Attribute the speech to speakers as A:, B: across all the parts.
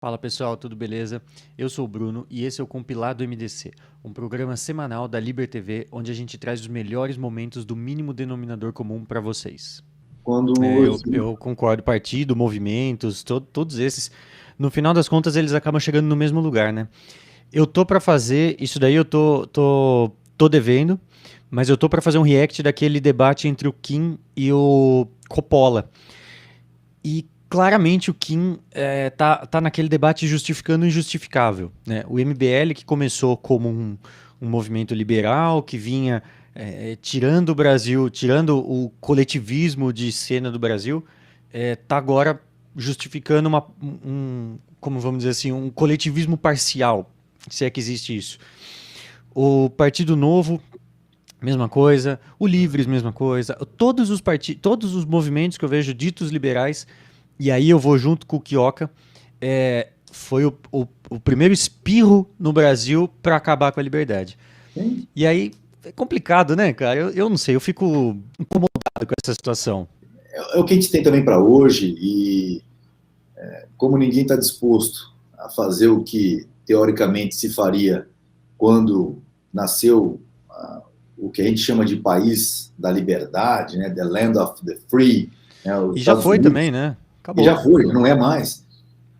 A: Fala pessoal, tudo beleza? Eu sou o Bruno e esse é o Compilado MDC, um programa semanal da Liber TV onde a gente traz os melhores momentos do mínimo denominador comum para vocês.
B: Quando
A: Eu concordo, partido, movimentos, todos esses, no final das contas eles acabam chegando no mesmo lugar, né? Eu tô para fazer, isso daí eu tô devendo, mas eu tô para fazer um react daquele debate entre o Kim e o Coppola. E claramente o Kim tá naquele debate justificando o injustificável. Né? O MBL, que começou como um movimento liberal, que vinha tirando o Brasil, tirando o coletivismo de cena do Brasil, tá agora justificando como vamos dizer assim, um coletivismo parcial, se é que existe isso. O Partido Novo, mesma coisa. O Livres, mesma coisa. Todos os movimentos que eu vejo ditos liberais, e aí eu vou junto com o Quioca, foi o primeiro espirro no Brasil para acabar com a liberdade.
B: Sim,
A: E aí é complicado, né, cara? Eu não sei, eu fico incomodado com essa situação.
B: é o que a gente tem também para hoje, e como ninguém está disposto a fazer o que teoricamente se faria quando nasceu o que a gente chama de país da liberdade, né, the land of the free, né, os
A: E já
B: Estados
A: foi
B: Unidos,
A: também, né?
B: e já
A: Acabou.
B: foi, não é mais.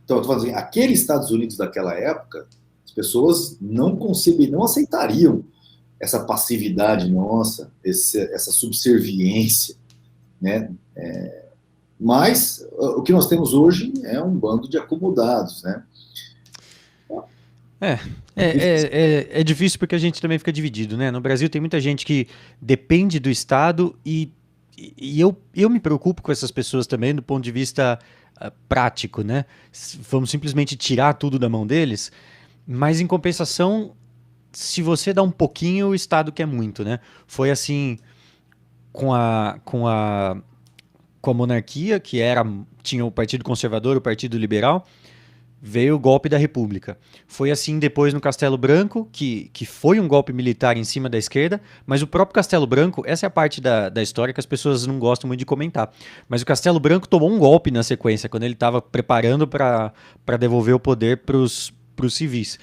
B: Então, eu estou falando assim, aqueles Estados Unidos daquela época, as pessoas não concebem, não aceitariam essa passividade nossa, essa subserviência, né? Mas o que nós temos hoje é um bando de acomodados, né?
A: É, é difícil porque a gente também fica dividido, né? No Brasil tem muita gente que depende do Estado e eu me preocupo com essas pessoas também do ponto de vista prático, né? Vamos simplesmente tirar tudo da mão deles, mas em compensação, se você dá um pouquinho, o Estado quer muito, né? Foi assim com a monarquia, tinha o Partido Conservador, o Partido Liberal, veio o golpe da República. Foi assim depois no Castelo Branco, que foi um golpe militar em cima da esquerda, mas o próprio Castelo Branco, essa é a parte da história que as pessoas não gostam muito de comentar. Mas o Castelo Branco tomou um golpe na sequência, quando ele estava preparando para devolver o poder para os civis.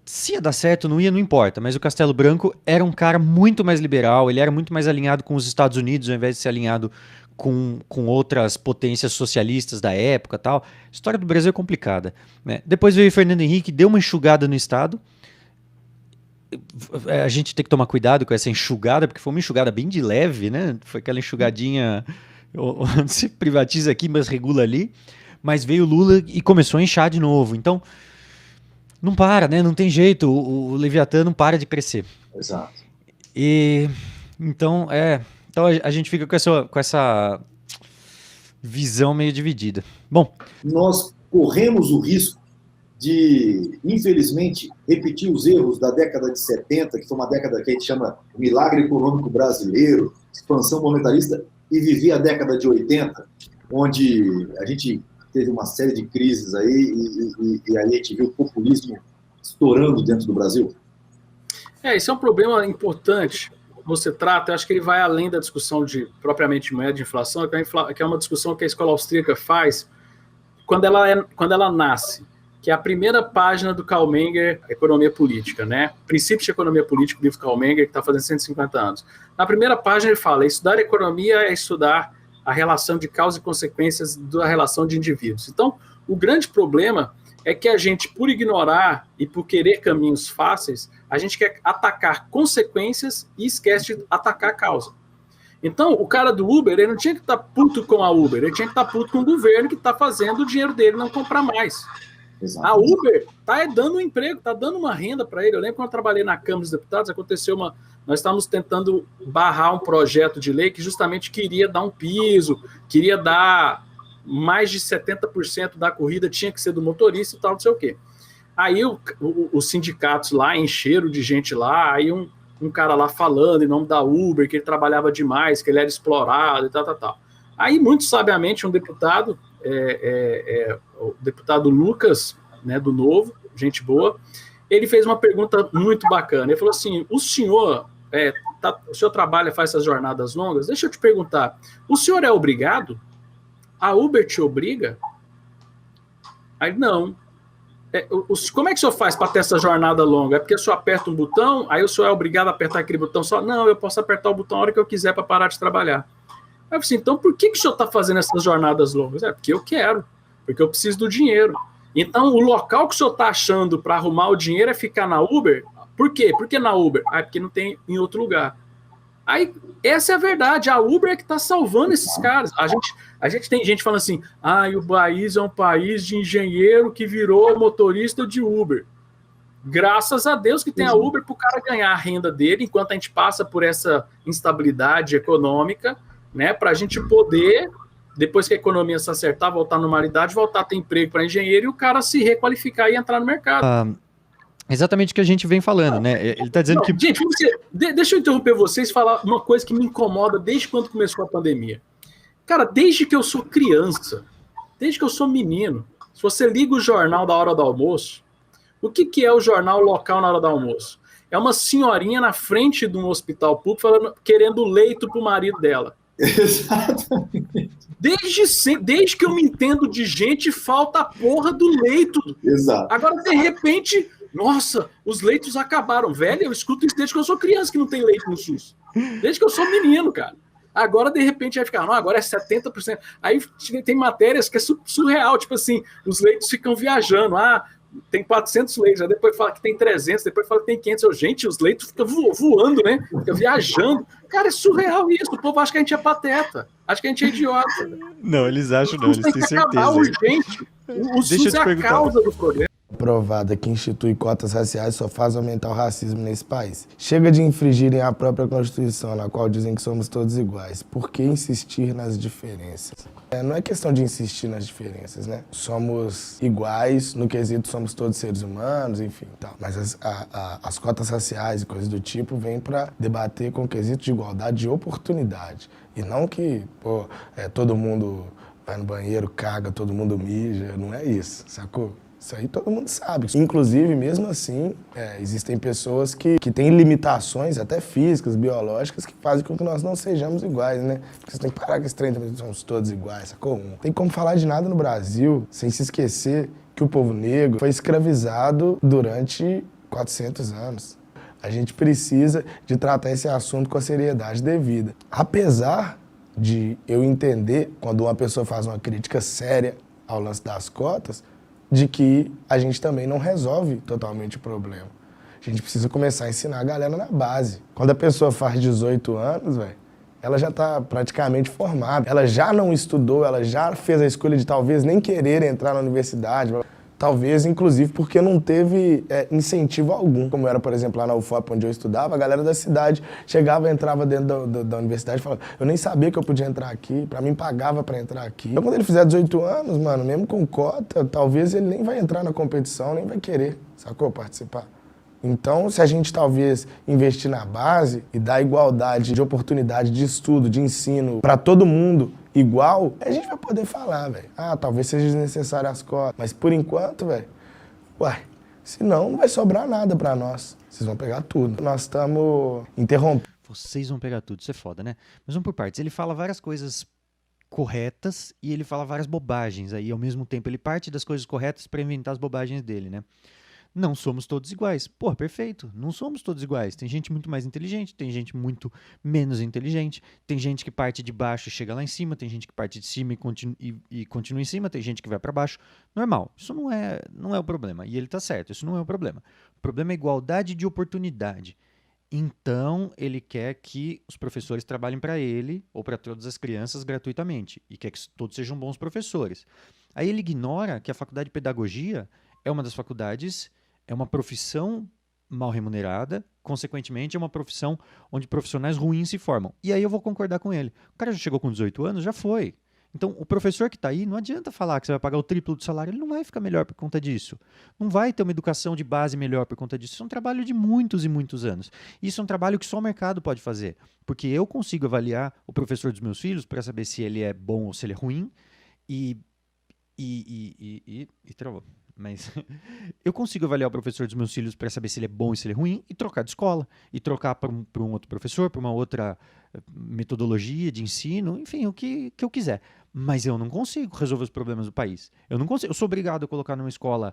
A: Se ia dar certo, não ia, não importa. Mas o Castelo Branco era um cara muito mais liberal, ele era muito mais alinhado com os Estados Unidos, ao invés de ser alinhado com outras potências socialistas da época tal. A história do Brasil é complicada. Né? Depois veio o Fernando Henrique, deu uma enxugada no Estado. A gente tem que tomar cuidado com essa enxugada, porque foi uma enxugada bem de leve, né? Foi aquela enxugadinha onde se privatiza aqui, mas regula ali. Mas veio o Lula e começou a inchar de novo. Então, não para, né? Não tem jeito. O Leviatã não para de crescer.
B: Exato.
A: E então, então a gente fica com essa visão meio dividida. Bom,
B: Nós corremos o risco de, infelizmente, repetir os erros da década de 70, que foi uma década que a gente chama milagre econômico brasileiro, expansão monetarista, e viver a década de 80, onde a gente teve uma série de crises aí, e aí a gente viu o populismo estourando dentro do Brasil.
C: Esse é um problema importante que você trata. Eu acho que ele vai além da discussão de propriamente moeda de inflação, que é uma discussão que a escola austríaca faz quando ela nasce, que é a primeira página do Karl Menger, Economia Política, né? Princípios de Economia Política, do livro Karl Menger, que está fazendo 150 anos. Na primeira página ele fala: estudar economia é estudar a relação de causa e consequências da relação de indivíduos. Então, o grande problema é que a gente, por ignorar e por querer caminhos fáceis, a gente quer atacar consequências e esquece de atacar a causa. Então, o cara do Uber, ele não tinha que estar puto com a Uber, ele tinha que estar puto com o governo que está fazendo o dinheiro dele não comprar mais.
B: Exato.
C: A Uber está dando um emprego, está dando uma renda para ele. Eu lembro quando eu trabalhei na Câmara dos Deputados, nós estávamos tentando barrar um projeto de lei que justamente queria dar um piso, queria dar mais de 70% da corrida tinha que ser do motorista e tal, não sei o quê. Aí os sindicatos lá encheram de gente lá, aí um cara lá falando em nome da Uber, que ele trabalhava demais, que ele era explorado e tal. Aí, muito sabiamente, um deputado, o deputado Lucas, né, do Novo, gente boa, ele fez uma pergunta muito bacana. Ele falou assim: o senhor trabalha, faz essas jornadas longas? Deixa eu te perguntar, o senhor é obrigado? A Uber te obriga? Aí, não. Como é que o senhor faz para ter essa jornada longa? É porque o senhor aperta um botão, aí o senhor é obrigado a apertar aquele botão só? Não, eu posso apertar o botão a hora que eu quiser para parar de trabalhar. Aí eu falei assim, então por que o senhor está fazendo essas jornadas longas? Porque eu quero, porque eu preciso do dinheiro. Então, o local que o senhor está achando para arrumar o dinheiro é ficar na Uber? Por quê? Por que na Uber? Porque não tem em outro lugar. Aí, essa é a verdade. A Uber é que está salvando esses caras. A gente tem gente falando assim, o país é um país de engenheiro que virou motorista de Uber. Graças a Deus que tem a Uber para o cara ganhar a renda dele, enquanto a gente passa por essa instabilidade econômica, né, para a gente poder, depois que a economia se acertar, voltar à normalidade, voltar a ter emprego para engenheiro e o cara se requalificar e entrar no mercado.
A: Exatamente o que a gente vem falando, né? Ele está dizendo que...
C: Gente, deixa eu interromper vocês e falar uma coisa que me incomoda desde quando começou a pandemia. Cara, desde que eu sou criança, desde que eu sou menino, se você liga o jornal da hora do almoço, o que é o jornal local na hora do almoço? É uma senhorinha na frente de um hospital público querendo leito pro marido dela.
B: Exatamente.
C: Desde que eu me entendo de gente, falta a porra do leito.
B: Exato.
C: Agora, de repente, nossa, os leitos acabaram. Velho, eu escuto isso desde que eu sou criança que não tem leito no SUS. Desde que eu sou menino, cara. Agora, de repente, vai ficar, não, agora é 70%. Aí tem matérias que é surreal, tipo assim, os leitos ficam viajando. Tem 400 leitos, aí depois fala que tem 300, depois fala que tem 500. Gente, os leitos ficam voando, né? Fica viajando. Cara, é surreal isso. O povo acha que a gente é pateta. Acha que a gente é idiota.
A: Não, eles acham não, eles têm certeza.
C: Acabar urgente. O SUS é a causa do problema.
D: Provada que institui cotas raciais só faz aumentar o racismo nesse país. Chega de infringirem a própria Constituição, na qual dizem que somos todos iguais. Por que insistir nas diferenças? Não é questão de insistir nas diferenças, né? Somos iguais, no quesito somos todos seres humanos, enfim, tal. Mas as cotas raciais e coisas do tipo vêm para debater com o quesito de igualdade de oportunidade. E não que, todo mundo vai no banheiro, caga, todo mundo mija, não é isso, sacou? Isso aí todo mundo sabe. Inclusive, mesmo assim, existem pessoas que têm limitações, até físicas, biológicas, que fazem com que nós não sejamos iguais, né? Porque você tem que parar com esse trem também, somos todos iguais, sacou? Não tem como falar de nada no Brasil sem se esquecer que o povo negro foi escravizado durante 400 anos. A gente precisa de tratar esse assunto com a seriedade devida. Apesar de eu entender, quando uma pessoa faz uma crítica séria ao lance das cotas, de que a gente também não resolve totalmente o problema. A gente precisa começar a ensinar a galera na base. Quando a pessoa faz 18 anos, velho, ela já está praticamente formada. Ela já não estudou, ela já fez a escolha de talvez nem querer entrar na universidade. Talvez, inclusive, porque não teve incentivo algum. Como era, por exemplo, lá na UFOP, onde eu estudava, a galera da cidade chegava, entrava dentro da universidade e falava, eu nem sabia que eu podia entrar aqui, pra mim pagava pra entrar aqui. Então, quando ele fizer 18 anos, mano, mesmo com cota, talvez ele nem vai entrar na competição, nem vai querer, sacou, participar. Então, se a gente talvez investir na base e dar igualdade de oportunidade de estudo, de ensino pra todo mundo igual, a gente vai poder falar, velho. Talvez seja desnecessário as cotas, mas por enquanto, velho, senão não vai sobrar nada pra nós. Vocês vão pegar tudo. Nós estamos interrompendo.
A: Vocês vão pegar tudo, isso é foda, né? Mas vamos por partes. Ele fala várias coisas corretas e ele fala várias bobagens. Aí, ao mesmo tempo, ele parte das coisas corretas pra inventar as bobagens dele, né? Não somos todos iguais. Pô, perfeito. Não somos todos iguais. Tem gente muito mais inteligente, tem gente muito menos inteligente, tem gente que parte de baixo e chega lá em cima, tem gente que parte de cima e continua em cima, tem gente que vai para baixo. Normal. Isso não é o problema. E ele tá certo, isso não é o problema. O problema é igualdade de oportunidade. Então, ele quer que os professores trabalhem para ele ou para todas as crianças gratuitamente e quer que todos sejam bons professores. Aí ele ignora que a faculdade de pedagogia é uma das faculdades, é uma profissão mal remunerada, consequentemente é uma profissão onde profissionais ruins se formam. E aí eu vou concordar com ele. O cara já chegou com 18 anos, já foi. Então, o professor que está aí, não adianta falar que você vai pagar o triplo do salário, ele não vai ficar melhor por conta disso. Não vai ter uma educação de base melhor por conta disso. Isso é um trabalho de muitos e muitos anos. Isso é um trabalho que só o mercado pode fazer. Porque eu consigo avaliar o professor dos meus filhos para saber se ele é bom ou se ele é ruim e travou. Mas eu consigo avaliar o professor dos meus filhos para saber se ele é bom e se ele é ruim e trocar de escola. E trocar para um outro professor, para uma outra metodologia de ensino, enfim, o que eu quiser. Mas eu não consigo resolver os problemas do país. Eu não consigo. Eu sou obrigado a colocar numa escola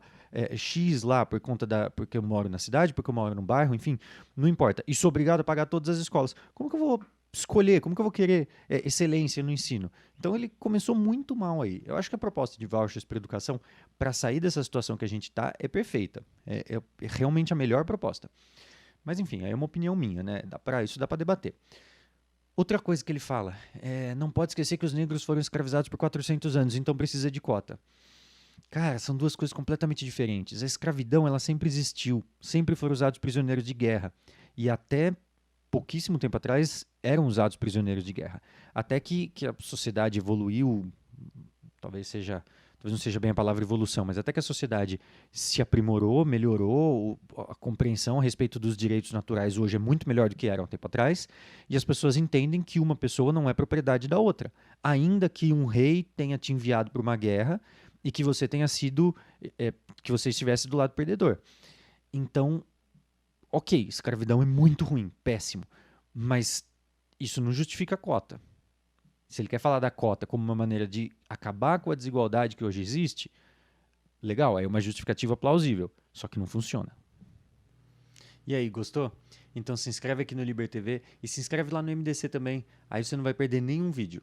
A: X lá porque eu moro na cidade, porque eu moro num bairro, enfim, não importa. E sou obrigado a pagar todas as escolas. Como que eu vou escolher? Como que eu vou querer excelência no ensino? Então ele começou muito mal aí. Eu acho que a proposta de vouchers para educação, para sair dessa situação que a gente está, é perfeita. É realmente a melhor proposta. Mas enfim, aí é uma opinião minha, né? Isso dá para debater. Outra coisa que ele fala, não pode esquecer que os negros foram escravizados por 400 anos, então precisa de cota. Cara, são duas coisas completamente diferentes. A escravidão, ela sempre existiu, sempre foram usados prisioneiros de guerra. E até pouquíssimo tempo atrás eram usados prisioneiros de guerra. Até que a sociedade evoluiu, talvez não seja bem a palavra evolução, mas até que a sociedade se aprimorou, melhorou, a compreensão a respeito dos direitos naturais hoje é muito melhor do que era um tempo atrás, e as pessoas entendem que uma pessoa não é propriedade da outra. Ainda que um rei tenha te enviado para uma guerra e que você tenha sido, que você estivesse do lado perdedor. Então, ok, escravidão é muito ruim, péssimo, mas isso não justifica a cota. Se ele quer falar da cota como uma maneira de acabar com a desigualdade que hoje existe, legal, é uma justificativa plausível, só que não funciona. E aí, gostou? Então se inscreve aqui no Liber TV e se inscreve lá no MDC também, aí você não vai perder nenhum vídeo.